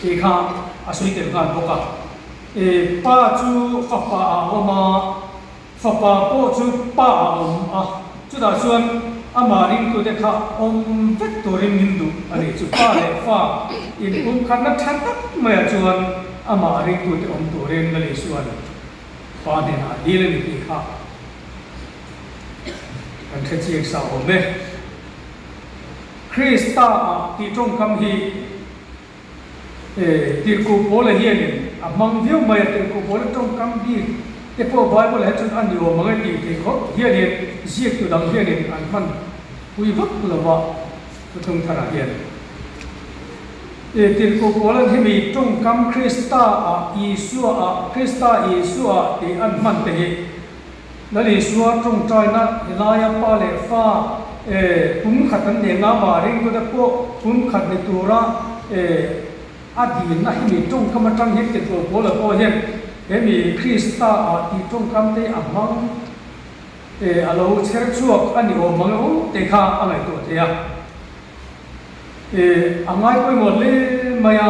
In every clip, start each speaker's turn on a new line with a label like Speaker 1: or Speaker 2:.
Speaker 1: e kha asui te ngan boka e pa chu fa pa oma fa pa po chu pa a chu da chuan amaring tu de kha vet torin hindu ani chu pa le fa in khan na than tak ma chuan amaring tu te toren na le chuan pa ne na dile ni kha kan the chi sa ho me Krista ti trong kam hi ti ku po la hian amang view mai ti ku po la trong kam hi te po Bible ha chun an yo mangai ti kho hian ziek tu dang hian an man ui vak la wa tu thung thara hian ti ku po la hi mi trong kam Krista Isu ti an man te hi la li suwa trong trai na hilaya pa le fa pum khatan ne nga ma ring ko da po pum khat ni tura adi na hi mi trong kam tang hi te ko po la po hian he mi Krista ti trong kam te amang alo cher chuak ani o mango te kha angai to te ya angai poi mo le maya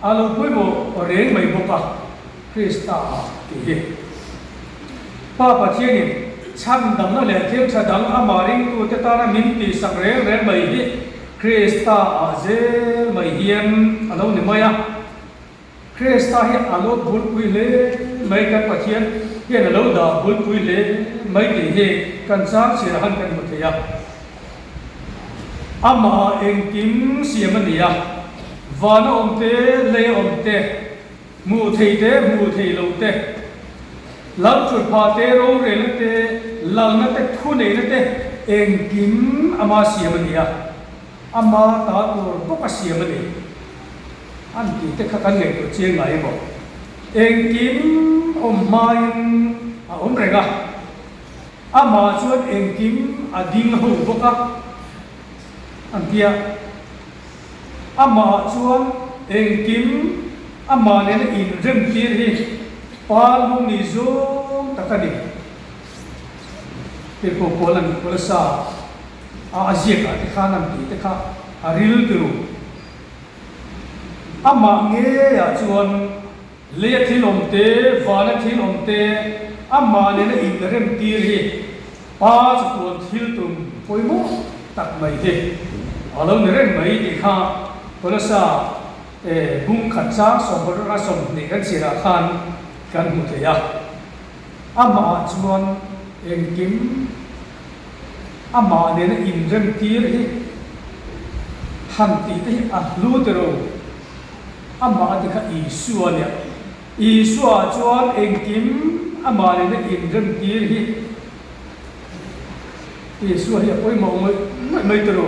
Speaker 1: alo poi mo reng mai boka Krista ti hi pa pa thiani chan dang na le thel tha dang amaring tu te ta na min pi sak re mai hi Krista azel mai hian alo ni maya Krista hi alo bul pui le mai ka pathian hian alo da bul pui le mai ti hi kan sang sir han kan mu thaya ama engkim siamania vana omte le omte mu thei lo te lam chut pha te ro re le te lang na te thu nei na te engkim ama siamania ama ta tur boka siamani an ti te kha kan ngai to chiang ngai bo engkim main renga ama chuan engkim ading ho boka an tia ama chuan engkim ama ne in rem tir hi palu ni zo takani te ko polan polasa azia ka te khanam ti te kha aril tu ama nge ya chuan le thilom te vana thilom te ama ne na in rem tir hi pa chuan thil tum poimo tak mai he alo ne rem mai ti kha polasa bung khat sa som ra som ni kan sira khan kan mu te ya ama chuan engkim ama ne na in rem tir hi han ti te a lu te ro ama ti kha Isu chuan engkim ama ne na in rem tir hi Isu hi poi mo mai te ro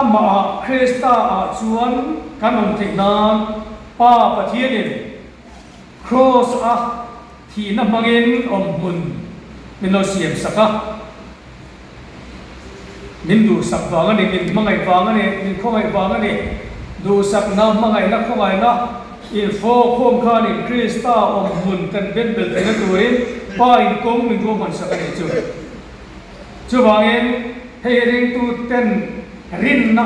Speaker 1: ama Krista chuan kanon te na pa pathian cross thi na mangin mun mino siam saka min du sak wanga ni min mangai wanga ni min khongai wanga ni du sak na mangai na khongai na in fo khom kha ni Krista mun kan ben bel na tuin pa in kong min go man saka ni chu wangin hei ring tu ten rin na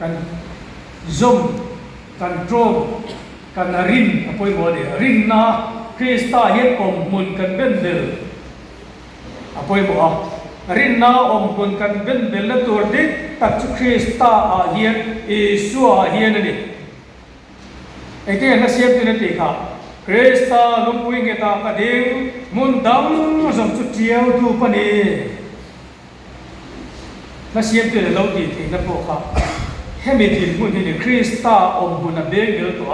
Speaker 1: kan zoom kan drone kan rin apoi mo de rin na Krista het mun kan ben bel apoi mo rin na mun kan ben bel la tur de tak chu Krista hian Isu hian ni ete na siap tu ti kha Krista lumpui nge ta ka ding mun dam som chu chiao tu pani na siap tu lo ti na po kha hemitin mun ni Krista mun na be gel to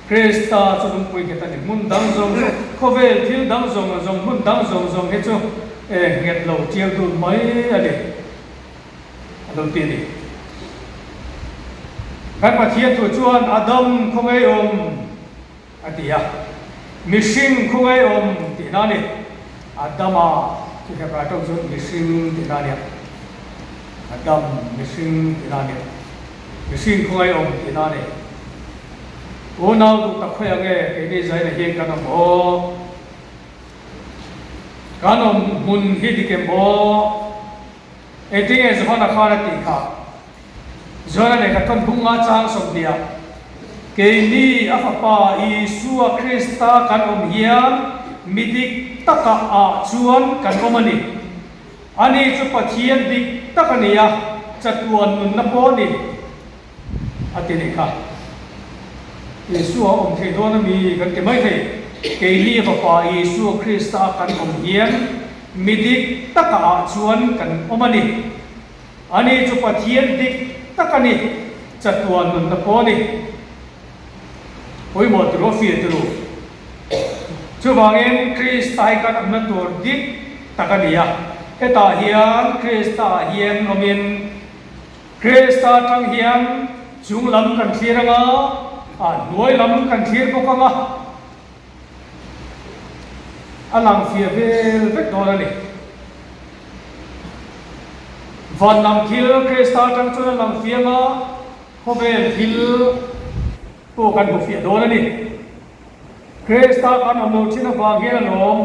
Speaker 1: Krista chum pui ke tani mun dang zong khovel thil dang zong mun dang zong he chu nget lo chiang tu mai ade alo ti ni kan pathian tu chuan Adam khongai atia mishing khongai ti na ni Adama ki he pra tong zon mishing ti na ni Adam mishing ti na ni mishing khongai ti na ni o nào tụ tập khoe nghe cái này giải là hiện cái nó mun hít đi cái bó ấy tiếng ấy giờ nó khá là tỉ khá giờ này cái con bung ngã trang sông địa ni afapa Isua Krista kan hiam midik taka a chuan kan omani ani chu pathian dik takania chatuan nun na poni atini kha Isua thei don mi kan ke mai thei ni afapa Isua Krista kan hiam midik taka a chuan kan omani ani chu pathian dik takani chatuan nun na poni hoi mo tro fi tro chu wangin Kristai kan amna tur dik takania eta hian Krista hian nomin Krista tang hian chung lam kan thiranga a noi lam kan thir bokanga alang fia vel vek dolani van lam thil Krista tang chu lam fia ma khovel thil po kan bu fia dolani Krista kan amu china wangin lom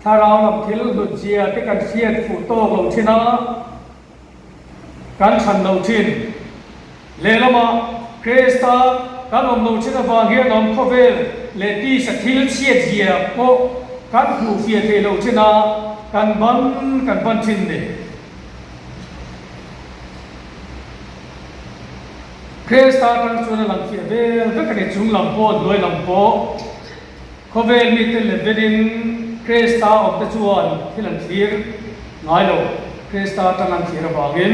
Speaker 1: tharau lam thil du chia te kan siat fu to lo china kan chan lo chin le lama Krista kan lo china wangin lom khovel le ti sa thil siat jia po kan fu fia te lo china kan ban chin ne Krista kan chuna lam fia vel ka kan chung lam po loi lam po khovel mi te le vedin Krista of the chuan thilan thir ngai lo Krista tanan thir bangin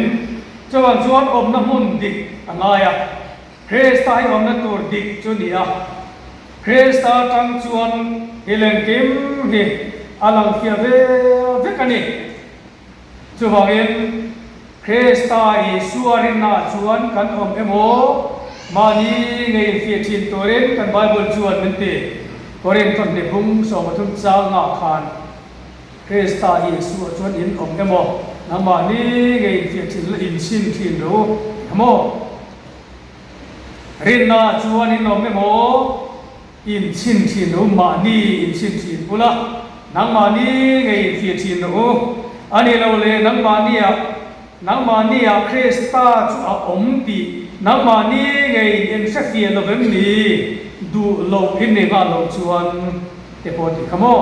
Speaker 1: chuan om na mun dik angaya Krista hi om na tur dik chunia Krista tang chuan hilen kim hi alang fia ve kani chuwangin Krista i suarin na chuan kan om emo mani ngei fia thin torin kan Bible chuan mente koren ton ne bung so mathum cha nga khan Krista Yesu chuan in om emo nama ni ngei fia thin la in sin thin ro amo rin na chuan in om emo in sin thin ro ma ni in sin thin pula nang ma ni ngei fia thin ro ani lo le nang ma ni a Krista chu a om ti nang ma ni ngei in sa fia lo vem ni du lo in ne ga lo chuan te po ti kamo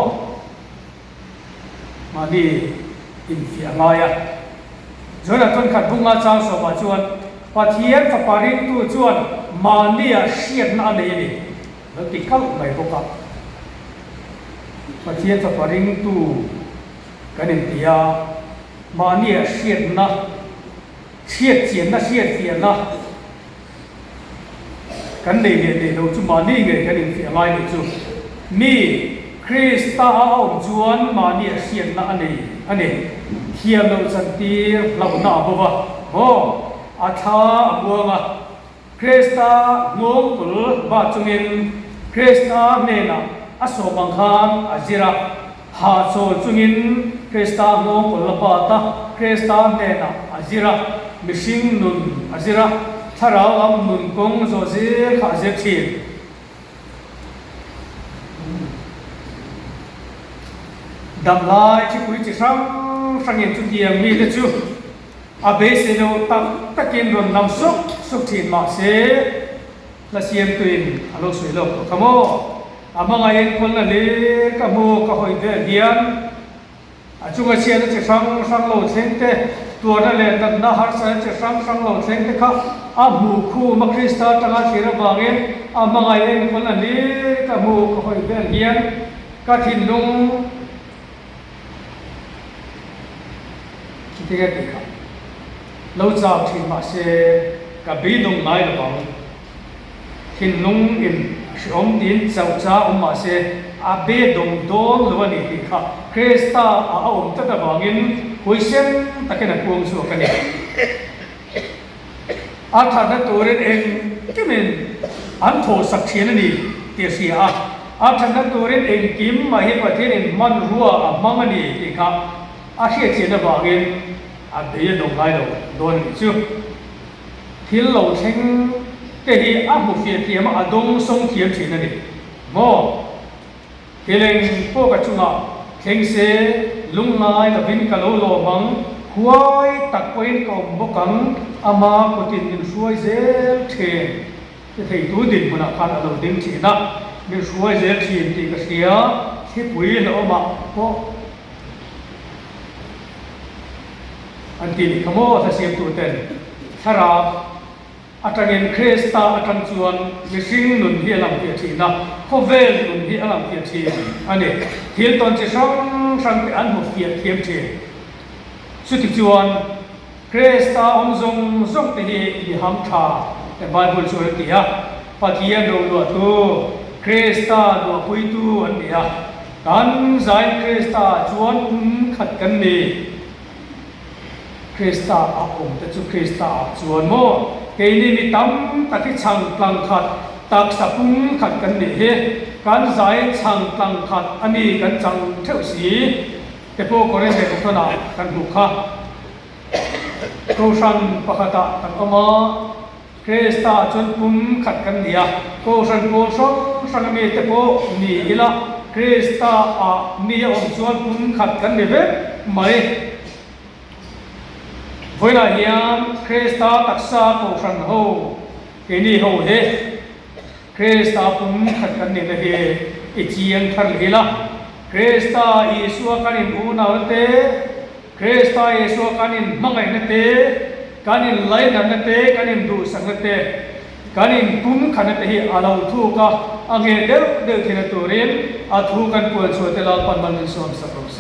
Speaker 1: mani in fia ngaya jona ton khat bunga chang so ba chuan pathian fa paring tu chuan mani a siat na nei ni lo ti kal mai boka pathian fa paring tu kanin tia mani a siat na siat chien na siat fia na kan nei ne lo chu mani nge kan in fia ngai ni chu mi Krista om chuan mani a sian na ani hiam lo chan ti lo na bo wa ho a tha abuanga Krista ngom pul ba chungin Krista ne na aso bang khan azira ha so chungin Krista ngom pul pa ta Krista ne na azira mishing nun azira tharau am nun kong zo je kha je thi dam lai chi pui chi sang yin chu diam mi le chu a be se no tak kin ron nam sok thin ma se la siam tuin alo sui lo kamo amanga yen kon na le ka mo ka hoi de dian a chu ga chen chi sang lo chen te tua na le na har sa chi sang lo chen te kha a mu khu ma Krista tanga thira bangin amanga yen kon na le ka mo ka hoi de dian ka thin lung tiga dikha lo chao thin ma se ka bi dong nai lo bang thin lung in shom din chao cha ma se a be dong dong lo ni dikha Krista a om ta da bangin hoisen takena kuang su ka ni a tha na toren en kimen an tho sak thien ni te sia a tha na toren en kim ma hi pathin en man ruwa a mangani dikha a hia chen da bangin a be dong lai lo don ni chu thil lo theng te hi a mu fia tiam a dong song thiam thin ani mo keleng po ka chunga theng se lung nai la bin ka lo lo mang huai tak poin ko bokang ama putin in suai zel the จะถือตู้ดินมันอาคารเราดึงฉีนะมีช่วยเสียทีมตีกระเสียที่ปุ๋ยแล้วมาก็อันที่ขโมยถ้าเสียตัวเต็นถ้าเราอาจารย์คริสต์อาจารย์ชวนมิสิงหนุนที่อลังเกียรตินะเขาเวลหนุนที่อลังเกียรติอันนี้ที่ตอนจะช่างไปอันหัวเกียรติเทียมทีสุดที่ชวนคริสต์อมทรงไปที่ห้ามชาแต่ไบเบิลช่วยตีอะปฏิญาณดูตัวคริสต์ดูคุยตัวอันนี้อะการใจคริสต์ชวนขัดกันนี่คริสต์อาคมแต่จุคริสต์ชวนโมเกนี่มีตั้มตะกี้ช่างพลังขัดตักสับปุ่งขัดกันนี่การใจช่างพลังขัดอันนี้กันจังเท่าสีแต่พวกคนเรียนเด็กคนนั้นกันบุกค่ะครูชันปะกตะตั้งอมาคริสต์ชวนปุ่งขัดกันนี่ครูชันโพชงสังเมตโพนี่ละคริสต์นี่อมชวนปุ่งขัดกันนี่เว้ยไม่เวลาเฮียมคริสต์ตักษาโกชันโฮเกนี่โฮเฮคริสต์ปุ่มขัดกันนี่เลยอิจียนทัลฮิละคริสต์อิสุอาการินอูนาเตคริสต์อิสุอาการินมังไงนเตการินไลนันเตการินดูสังเตการินปุ่มขันเตฮิอาลาวทูกะอังเกเดวที่นตัวเรียนอาทูกันปวดสวดเตลาปันมันสวมสักรบเซ